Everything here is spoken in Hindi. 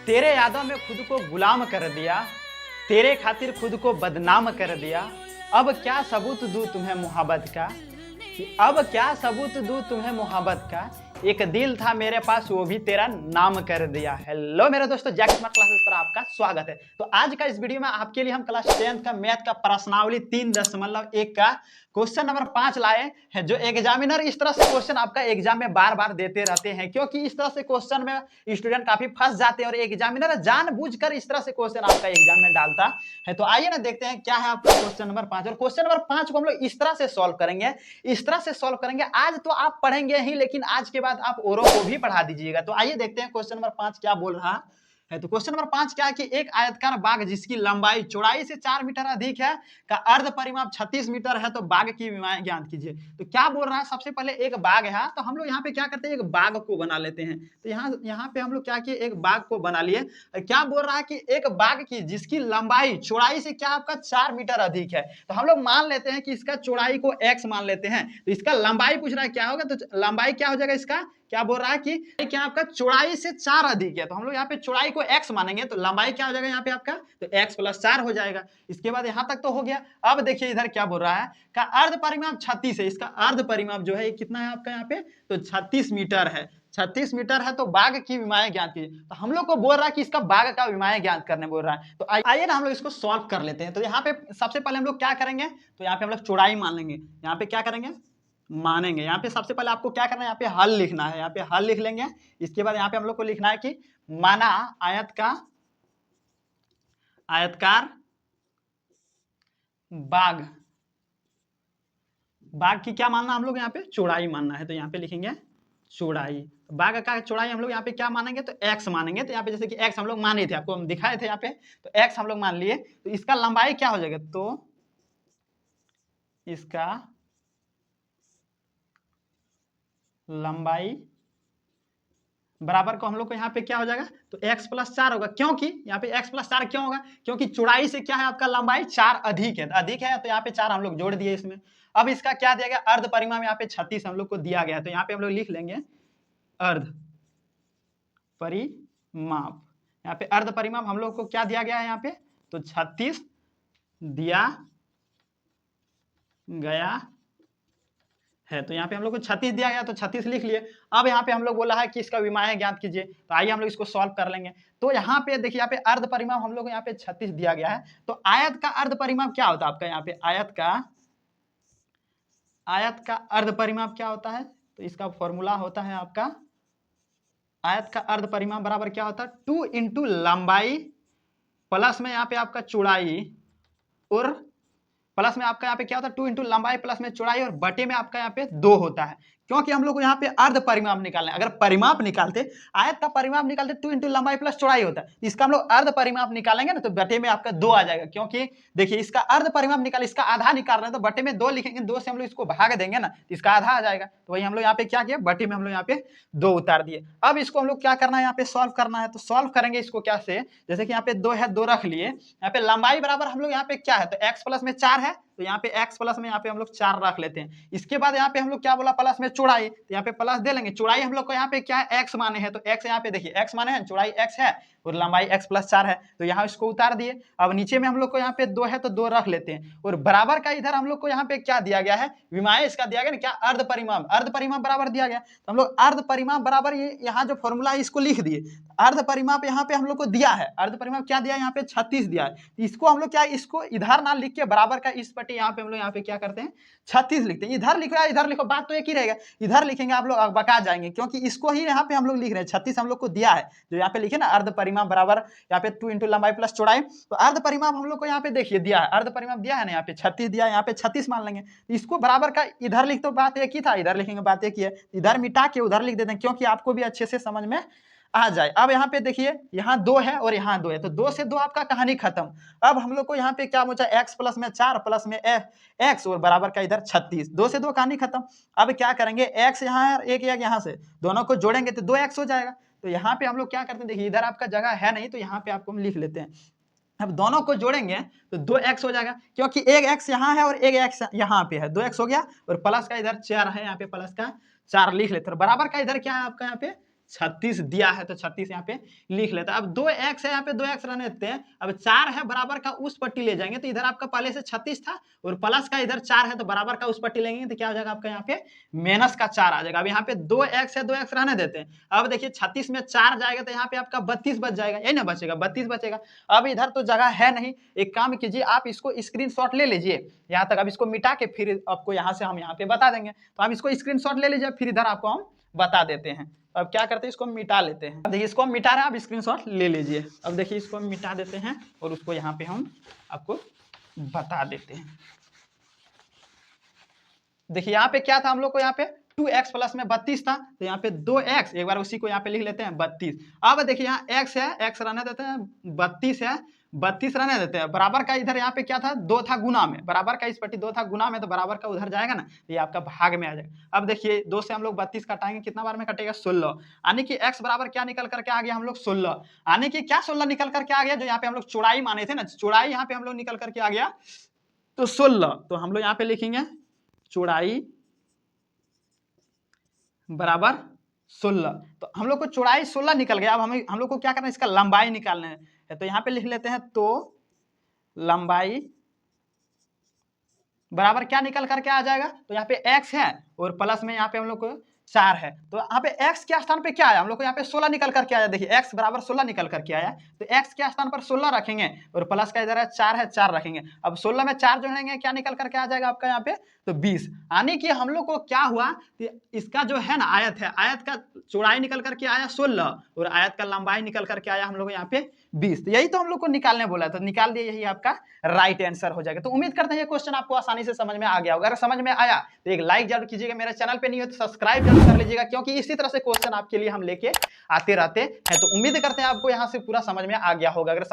तेरे यादों में खुद को गुलाम कर दिया, तेरे खातिर खुद को बदनाम कर दिया। अब क्या सबूत दूं तुम्हें मोहब्बत का, अब क्या सबूत दूं तुम्हें मोहब्बत का। एक दिल था मेरे पास वो भी तेरा नाम कर दिया। हेलो मेरे दोस्तों, जैक स्मार्ट क्लासेस पर आपका स्वागत है। तो आज का इस वीडियो में आपके लिए हम क्लास 10th का मैथ का प्रश्नावली 3.1 का क्वेश्चन नंबर 5 लाए हैं, जो एग्जामिनर इस तरह से क्वेश्चन आपका एग्जाम में बार बार देते रहते हैं, क्योंकि इस तरह से क्वेश्चन में स्टूडेंट काफी फंस जाते हैं और एग्जामिनर जानबूझकर इस तरह से क्वेश्चन आपका एग्जाम में डालता है। तो आइए ना देखते हैं क्या है आपका क्वेश्चन नंबर 5। और क्वेश्चन नंबर 5 को हम लोग इस तरह से सॉल्व करेंगे, इस तरह से सॉल्व करेंगे। आज तो आप पढ़ेंगे ही, लेकिन आज के बाद आप औरों को भी पढ़ा दीजिएगा। तो आइए देखते हैं क्वेश्चन नंबर 5 क्या बोल रहा है। तो क्वेश्चन नंबर 5 क्या है कि एक आयताकार बाग जिसकी लंबाई चौड़ाई से 4 मीटर अधिक है का अर्ध परिमाप 36 मीटर है, तो बाग की विमाएं ज्ञात कीजिए। तो क्या बोल रहा है, सबसे पहले एक बाग है, तो हम लोग यहाँ पे क्या करते हैं, एक बाग को बना लेते हैं। तो यहाँ पे हम लोग क्या किए, एक बाग को बना लिए। क्या बोल रहा है कि एक बाग की जिसकी लंबाई चौड़ाई से क्या आपका 4 मीटर अधिक है, तो हम लोग मान लेते हैं कि इसका चौड़ाई को x मान लेते हैं। तो इसका लंबाई पूछ रहा है क्या होगा, तो लंबाई क्या हो जाएगा, इसका क्या बोल रहा है कि क्या आपका चौड़ाई से 4 अधिक है, तो हम लोग यहाँ पे चौड़ाई को x मानेंगे, तो लंबाई क्या हो जाएगा यहाँ पे आपका, तो x + 4 हो जाएगा। इसके बाद यहाँ तक तो हो गया। अब देखिए इधर क्या बोल रहा है का अर्ध परिमाप 36 है, इसका अर्ध परिमाप जो है कितना है आपका यहाँ पे, तो 36 मीटर है। 36 मीटर है, तो बाग की विमाएं ज्ञात कीजिए। तो हम लोग को बोल रहा है कि इसका बाग का विमाएं ज्ञात करने बोल रहा है। तो आइए ना हम लोग इसको सॉल्व कर लेते हैं। तो यहाँ पे सबसे पहले हम लोग क्या करेंगे, तो यहाँ पे हम लोग चौड़ाई मान लेंगे। यहाँ पे क्या करेंगे, मानेंगे। यहाँ पे सबसे पहले आपको क्या करना है, यहाँ पे हल लिखना है। यहाँ पे हल लिख लेंगे। इसके बाद यहाँ पे हम लोग को लिखना है कि माना आयतकार बाग, बाग की क्या मानना हम लोग यहाँ पे, चौड़ाई मानना है। तो यहाँ पे लिखेंगे चौड़ाई, बाग का चौड़ाई हम लोग यहाँ पे क्या मानेंगे, तो x मानेंगे। तो यहाँ पे जैसे कि x हम लोग माने थे, आपको हम दिखाए थे यहाँ पे, तो x हम लोग मान लिए। तो इसका लंबाई क्या हो जाएगा, तो इसका लंबाई बराबर को हम लोग को यहाँ पे क्या हो जाएगा, तो x + 4 होगा। क्योंकि यहाँ पे x + 4 क्यों होगा, क्योंकि चौड़ाई से क्या है आपका लंबाई 4 अधिक है, अधिक है, तो यहाँ पे 4 हम लोग जोड़ दिए इसमें। अब इसका क्या दिया गया, अर्ध परिमाप यहाँ पे 36 हम लोग को दिया गया, तो यहाँ पे हम लोग लिख लेंगे अर्ध परिमाप। यहाँ पे अर्ध परिमाप हम लोग को क्या दिया गया है यहाँ पे, तो 36 दिया गया है। तो यहाँ पे हम लोग को 36 दिया गया, तो 36 लिख लिए। अब यहाँ पे हम लोग बोला है कि इसका विमाएं ज्ञात कीजिए। तो आइए हम लोग इसको सॉल्व कर लेंगे। तो यहाँ पे देखिए, यहाँ पे अर्ध परिमाप हम लोग को यहाँ पे 36 दिया गया है। तो आयत का अर्ध परिमाप क्या होता है आपका, यहाँ पे आयत का अर्ध परिमाप क्या होता है, तो इसका फॉर्मूला होता है आपका, आयत का अर्ध परिमाप बराबर क्या होता है, 2 × लंबाई प्लस में यहाँ पे आपका चौड़ाई, और प्लस में आपका यहाँ पे क्या होता है, 2 × लंबाई प्लस में चौड़ाई, और बटे में आपका यहाँ पे 2 होता है। क्योंकि हम लोग को यहाँ पे अर्ध परिमाप निकालना है। अगर परिमाप निकालते, आयत का परिमाप निकालते 2 × लंबाई प्लस चौड़ाई होता है, इसका हम लोग अर्ध परिमाप निकालेंगे ना, तो बटे में आपका 2 आ जाएगा। क्योंकि देखिए इसका अर्ध परिमाप निकाल, इसका आधा निकाल रहे हैं, तो बटे में 2 लिखेंगे, 2 से हम लोग इसको भाग देंगे ना, तो इसका आधा आ जाएगा। तो वही हम लोग यहाँ पे क्या किया, बटे में हम लोग यहाँ पे 2 उतार दिए। अब इसको हम लोग क्या करना है, यहाँ पे सॉल्व करना है। तो सॉल्व करेंगे इसको क्या से, जैसे कि यहाँ पे 2 है, 2 रख लिए। यहाँ पे लंबाई बराबर हम लोग यहाँ पे क्या है, तो x प्लस में 4 है, तो यहाँ पे x प्लस में यहाँ पे हम लोग 4 रख लेते हैं। इसके बाद यहाँ पे हम लोग क्या बोला, प्लस में चौड़ाई, तो यहाँ पे प्लस दे लेंगे। चौड़ाई हम लोग को यहाँ पे क्या है, x माने हैं, तो x यहाँ पे देखिए x माने हैं, चौड़ाई x है और लंबाई x + 4 है, तो यहाँ इसको उतार दिए। अब नीचे में हम लोग को यहाँ पे 2 है, तो 2 रख लेते हैं, और बराबर का इधर हम लोग को यहाँ पे क्या दिया गया है, विमाएं इसका दिया गया ना, क्या अर्ध परिमाप, अर्ध परिमाप बराबर दिया गया। तो हम लोग अर्ध परिमाप बराबर ये यहाँ जो फॉर्मूला है इसको लिख दिए। अर्ध परिमाप यहाँ पे हम लोग को दिया है, अर्ध परिमाप क्या दिया है, यहाँ पे 36 दिया है। इसको हम लोग क्या, इसको इधर ना लिख के बराबर का इस पट्टी यहाँ पे हम लोग यहाँ पे क्या करते हैं, 36 लिखते हैं। इधर लिखो या इधर लिखो, बात तो एक ही रहेगा। इधर लिखेंगे आप लोग बका जाएंगे, क्योंकि इसको ही यहाँ पे हम लोग लिख रहे हैं। 36 हम लोग को दिया है, जो यहाँ पे लिखे ना अर्ध परिमाप बराबर यहाँ पे 2 × लंबाई प्लस चौड़ाई। तो अर्ध परिमाप हम लोग को यहाँ पे देखिए दिया है, अर्ध परिमाप दिया है ना, यहाँ पे 36 दिया है, यहाँ पे 36 मान लेंगे। इसको बराबर का इधर लिख, तो बात एक ही था, इधर लिखेंगे बात एक ही है। इधर मिटा के उधर लिख देते हैं, क्योंकि आपको भी अच्छे से समझ में आ जाए। अब यहाँ पे देखिए, यहाँ 2 है और यहाँ 2 है, तो 2 से 2 आपका कहानी खत्म। अब हम लोग को यहाँ पे क्या बचा, x प्लस में 4 प्लस में x और बराबर का इधर 36, 2 से 2 कहानी खत्म। अब क्या करेंगे, x यहाँ है, एक यहाँ से, दोनों को जोड़ेंगे तो 2x हो जाएगा। तो यहाँ पे हम लोग क्या करते हैं, देखिए इधर आपका जगह है नहीं, तो यहाँ पे आपको हम लिख लेते हैं। अब दोनों को जोड़ेंगे तो 2x हो जाएगा, क्योंकि एक x यहाँ है और एक x यहाँ पे है, 2x हो गया, और प्लस का इधर 4 है, यहाँ पे प्लस का 4 लिख लेते हैं। बराबर का इधर क्या है आपका, यहाँ पे 36 दिया है तो 36 यहाँ पे लिख लेता है। अब 2x है, यहाँ पे 2x रहने देते हैं। अब 4 है बराबर का उस पट्टी ले जाएंगे तो इधर आपका पहले से 36 था और प्लस का इधर 4 है तो बराबर का उस पट्टी लेंगे तो क्या हो जाएगा आपका यहाँ पे माइनस का 4 आ जाएगा। अब यहाँ पे 2x है, 2x रहने देते हैं। अब देखिए 36 में 4 जाएगा तो यहाँ पे आपका 32 बच जाएगा, यही ना बचेगा, 32 बचेगा। अब इधर तो जगह है नहीं, एक काम कीजिए आप इसको स्क्रीनशॉट ले लीजिए यहाँ तक। अब इसको मिटा के फिर आपको यहाँ से हम यहाँ पे बता देंगे, तो आप इसको स्क्रीनशॉट ले लीजिए, फिर इधर आपको हम बता देते हैं। अब क्या करते हैं, इसको मिटा लेते हैं। देखिए इसको हम मिटा रहे हैं, आप स्क्रीनशॉट ले लीजिए। अब देखिए इसको हम मिटा देते हैं और उसको यहाँ पे हम आपको बता देते हैं। देखिए यहाँ पे क्या था, हम लोग को यहाँ पे 2x प्लस में 32 था तो यहाँ पे 2x, एक बार उसी को यहाँ पे लिख लेते हैं 32। अब देखिए यहाँ x है, x रहने देते हैं, 32 है, 32 रहने देते हैं। बराबर का इधर यहाँ पे क्या था, 2 था गुना में, बराबर का इस पट्टी 2 था गुना में तो बराबर का उधर जाएगा ना, तो ये आपका भाग में आ जाएगा। अब देखिए 2 से हम लोग 32 काटाएंगे, कितना बार में कटेगा, 16, यानी कि x बराबर क्या निकल करके आ गया हम लोग 16, यानी कि क्या 16 निकल करके आ गया, जो यहाँ पे हम लोग चौड़ाई माने थे ना, चौड़ाई यहाँ पे हम लोग निकल करके आ गया तो 16। तो हम लोग यहाँ पे लिखेंगे चौड़ाई बराबर 16। तो हम लोग को चौड़ाई 16 निकल गया। अब हम लोग को क्या करना है, इसका लंबाई निकालना है। तो यहाँ पे लिख लेते हैं, तो लंबाई बराबर क्या निकल करके आ जाएगा, तो यहाँ पे x है और प्लस में यहाँ पे हम लोग को 4 है, तो यहाँ पे x के स्थान पे क्या आया, हम लोग को यहाँ पे 16 निकल करके आया। देखिए x बराबर 16 निकल करके आया, तो x के स्थान पर 16 रखेंगे और प्लस का इधर है 4 है, 4 रखेंगे। अब 16 में 4 जोड़ेंगे, क्या निकल करके आ जाएगा आपका यहाँ पे, तो 20। यानी कि हम लोग को क्या हुआ, इसका जो है ना आयत है, आयत का चौड़ाई निकल करके आया 16 और आयत का लंबाई निकल करके आया हम लोग यहाँ पे 20। तो यही तो हम लोग को निकालने बोला था, निकाल दिए, यही आपका राइट आंसर हो जाएगा। तो उम्मीद करते हैं ये क्वेश्चन आपको आसानी से समझ में आ गया होगा। अगर समझ में आया तो एक लाइक जरूर कीजिएगा, मेरे चैनल पे नहीं हो तो सब्सक्राइब जरूर कर लीजिएगा, क्योंकि इसी तरह से क्वेश्चन आपके लिए हम लेके आते रहते हैं। तो उम्मीद करते हैं आपको यहाँ से पूरा समझ में आ गया होगा। अगर